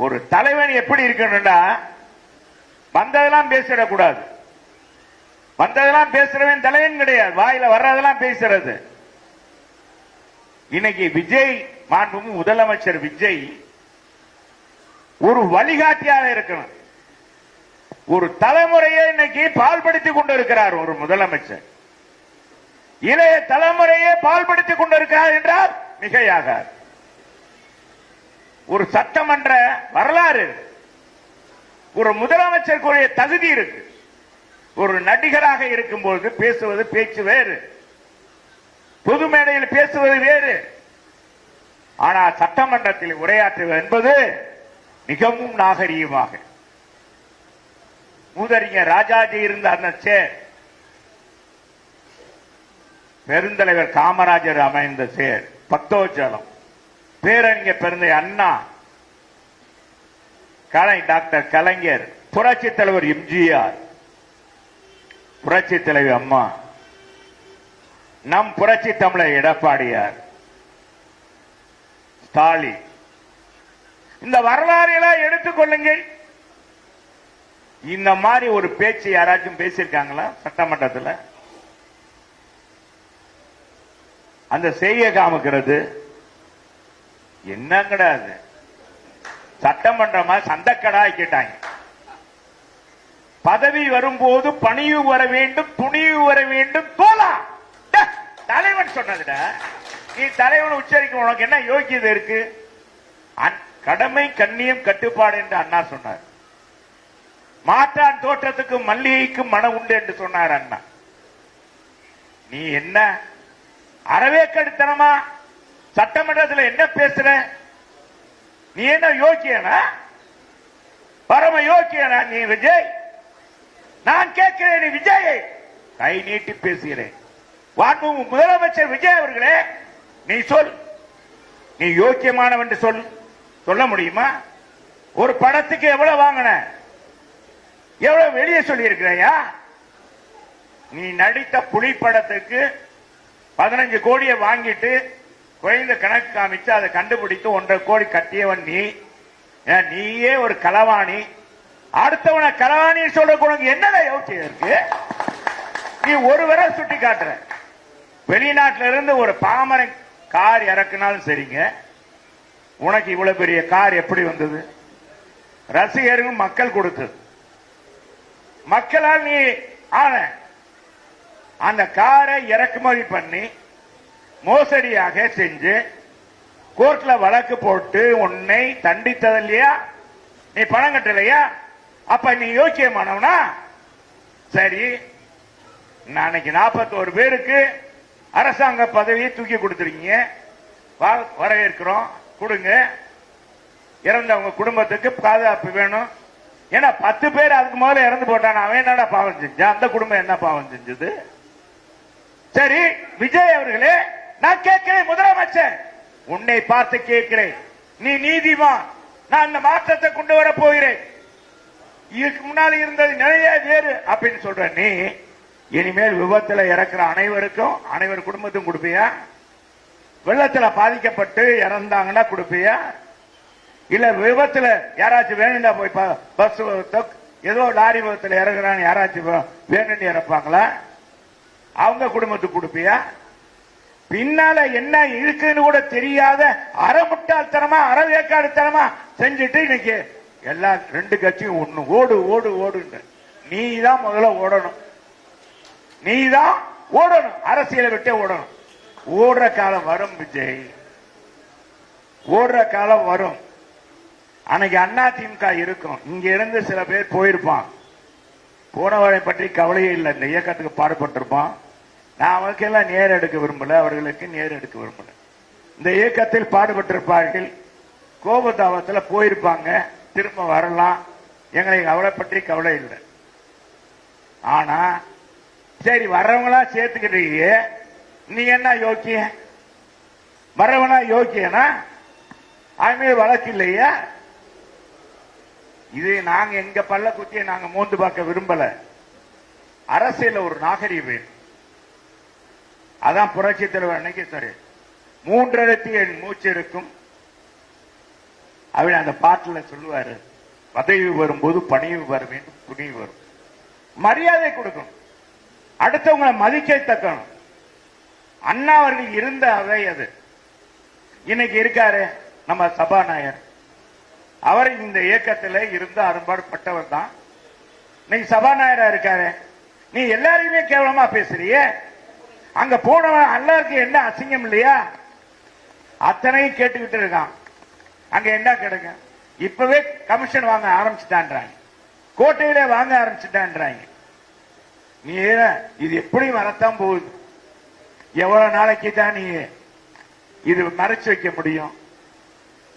ஒரு தலைவன் எப்படி இருக்கணும்னா வந்ததெல்லாம் பேசிடக்கூடாது. வந்ததெல்லாம் பேசுறவன் தலைவன் கிடையாது. வாயில வர்றதெல்லாம் பேசுறது. இன்னைக்கு விஜய் மாண்புமிகு முதலமைச்சர் விஜய் ஒரு வழிகாட்டியாக இருக்கணும். ஒரு தலைமுறையை இன்னைக்கு பால்படுத்திக் கொண்டிருக்கிறார். ஒரு முதலமைச்சர் இளைய தலைமுறையை பால்படுத்திக் கொண்டிருக்கிறார் என்றால் மிகையாக. ஒரு சட்டமன்ற வரலாறு, ஒரு முதலமைச்சருக்குரிய தகுதி இருக்கு. ஒரு நடிகராக இருக்கும்போது பேசுவது பேச்சு வேறு, பொது மேடையில் பேசுவது வேறு. ஆனால் சட்டமன்றத்தில் உரையாற்றுவது என்பது மிகவும் நாகரீகமாக. மூதறிஞர் ராஜாஜி இருந்த அந்த சேர், பெருந்தலைவர் காமராஜர் அமைந்த சேர், பக்தோஜலம், பேரறிஞர் பெருந்தை அண்ணா, டாக்டர் கலைஞர், புரட்சி தலைவர் எம்ஜிஆர், புரட்சி தலைவர் அம்மா, நம் புரட்சி தமிழர் எடப்பாடியார், ஸ்டாலின். இந்த வரலாறு எல்லாம் எடுத்துக் கொள்ளுங்கள். இந்த மாதிரி ஒரு பேச்சு யாராச்சும் பேசியிருக்காங்களா சட்டமன்றத்தில்? அந்த செய்ய காமிக்கிறது என்ன கிடையாது. சட்டமன்றமா சந்தக்கடா கேட்டாங்க. பதவி வரும்போது பணிவு வர வேண்டும், துணிவு வர வேண்டும். தோலா தலைவன் சொன்னதுட நீ தலைவன் உச்சரிக்க உனக்கு என்ன யோக்கியது இருக்கு? கடமை கண்ணியம் கட்டுப்பாடு என்று அண்ணா சொன்னார். மாற்றான் தோட்டத்துக்கு மல்லிகைக்கும் மனம் உண்டு என்று சொன்னார் அண்ணா. நீ என்ன அறவே கடுத்தனமா சட்டமன்றத்தில் என்ன பேசுற? நீ என்ன யோக்கியனா? பரம யோக்கியனா நீ விஜய்? நான் கேட்கிறேன், நீ விஜய் கை நீட்டி பேசுகிறேன். முதலமைச்சர் விஜய் அவர்களே, நீ சொல், நீ யோக்கியமானவன் சொல். சொல்ல முடியுமா? ஒரு படத்துக்கு எவ்வளவு வாங்கின? எவ்வளவு வெளியே சொல்லி இருக்கிறையா? நீ நடித்த புலி படத்துக்கு 15 கோடியை வாங்கிட்டு குறைந்த கணக்கு காமிச்சு அதை கண்டுபிடித்து 1.5 கோடி கட்டியவன் நீ. நீயே ஒரு களவாணி. அடுத்தவனை களவாணி சொல்ற உனக்கு என்னடா யோசிச்சு இருக்கு? நீ ஒரு வரை சுட்டி காட்டுற. வெளிநாட்டில இருந்து ஒரு பாமரன் கார் இறக்குனாலும் சரிங்க, உனக்கு இவ்வளவு பெரிய கார் எப்படி வந்தது? ரசிகர்கள் மக்கள் கொடுத்தது. மக்களால் நீ ஆன அந்த காரை இறக்குமதி பண்ணி மோசடியாக செஞ்சு கோர்ட்ல வழக்கு போட்டு உன்னை தண்டித்தது இல்லையா? நீ பணம் கட்டலையா? அப்ப நீ யோக்கியமானவனா? சரி, நாளைக்கு 41 பேருக்கு அரசாங்க பதவியை தூக்கி கொடுத்துருக்கீங்க, வரவேற்கிறோம், கொடுங்க. இறந்தவங்க குடும்பத்துக்கு பாதுகாப்பு வேணும். ஏன்னா 10 பேர் அதுக்கு முதல்ல இறந்து போட்டான், அவன் என்னடா பாவம் செஞ்சான்? அந்த குடும்பம் என்ன பாவம் செஞ்சது? சரி விஜய் அவர்களே, நான் கேட்கிறேன், முதலமைச்சர் உன்னை பார்த்து கேட்கிறேன், நீ நீதிமான், நான் இந்த மாற்றத்தை கொண்டு வர போகிறேன், இதுக்கு முன்னால இருந்தது நிறைய வேறு அப்படின்னு சொல்ற நீ, இனிமேல் விபத்துல இறக்குற அனைவர் குடும்பத்துக்கும் கொடுப்பியா? வெள்ளத்துல பாதிக்கப்பட்டு இறந்தாங்கன்னா கொடுப்பியா? இல்ல விபத்துல யாராச்சும் வேணும்டா போய் பஸ் ஏதோ லாரி விபத்துல இறங்குறான்னு யாராச்சும் வேணும்னு இறப்பாங்களா? அவங்க குடும்பத்துக்கு கொடுப்பியா? பின்னால என்ன இருக்குன்னு கூட தெரியாத அறமுட்டாள்தனமா அறவேக்காடுத்தனமா செஞ்சுட்டு இன்னைக்கு எல்லா 2 கட்சியும் ஒண்ணு ஓடு ஓடு ஓடுன்னு. நீ தான் முதல்ல ஓடணும், நீ தான் ஓடணும், அரசியலை விட்டே ஓடணும். ஓடுற காலம் வரும் விஜய், ஓடுற காலம் வரும். அன்னைக்கு அதிமுக இருக்கும், இங்க இருந்து சில பேர் போயிருப்பான், போனவரை பற்றி கவலையே இல்லை, இந்த இயக்கத்துக்கு பாடுபட்டிருப்பான். நான் அவருக்கெல்லாம் நேர் எடுக்க விரும்பல, அவர்களுக்கு நேர் எடுக்க விரும்பல. இந்த இயக்கத்தில் பாடுபட்டிருப்பார்கள், கோபதாபத்தில் போயிருப்பாங்க, திரும்ப வரலாம், எங்களுக்கு அவளை பற்றி கவலை இல்லை. ஆனா சரி வர்றவங்களா சேர்த்துக்கிட்டீங்க, நீ என்ன யோக்கிய? வர்றவனா யோக்கியனா? அதுமே வழக்கு இல்லையா? இது நாங்க எங்க பல்ல குத்திய நாங்க மோந்து பார்க்க விரும்பல. அரசியல் ஒரு நாகரீகம். அதான் புரட்சி தலைவர் அன்னைக்கு சரி 3 எழுத்து என் மூச்சு இருக்கும், அவர் அந்த பாட்டுல சொல்லுவாரு, பதவி வரும்போது பணிவு வர வேண்டும், துணிவு வரும். மரியாதை கொடுக்கணும், அடுத்தவங்களை மதிக்க தக்கணும். அண்ணா அவர்கள் இருந்த அவை அது. இன்னைக்கு இருக்காரு நம்ம சபாநாயகர், அவர் இந்த இயக்கத்தில் இருந்து அரும்பாடுபட்டவர் தான். இன்னைக்கு சபாநாயகரா இருக்காரு. நீ எல்லாரையுமே கேவலமா பேசுறிய. அங்க போனவன் எல்லாருக்கும் என்ன அசிங்கம் இல்லையா? அத்தனையும் கேட்டுக்கிட்டு இருக்கான். அங்க என்ன கிடைக்க? இப்பவே கமிஷன் வாங்க ஆரம்பிச்சுட்டான்றாங்க, கோட்டையிலே வாங்க ஆரம்பிச்சுட்டான்றாங்க. நீ இது எப்படி வரத்தான் போகுது? எவ்வளவு நாளைக்கு தான் நீ இது மறைச்சு வைக்க முடியும்?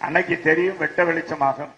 அன்னைக்கு தெரியும், வெட்ட வெளிச்சமாகும்.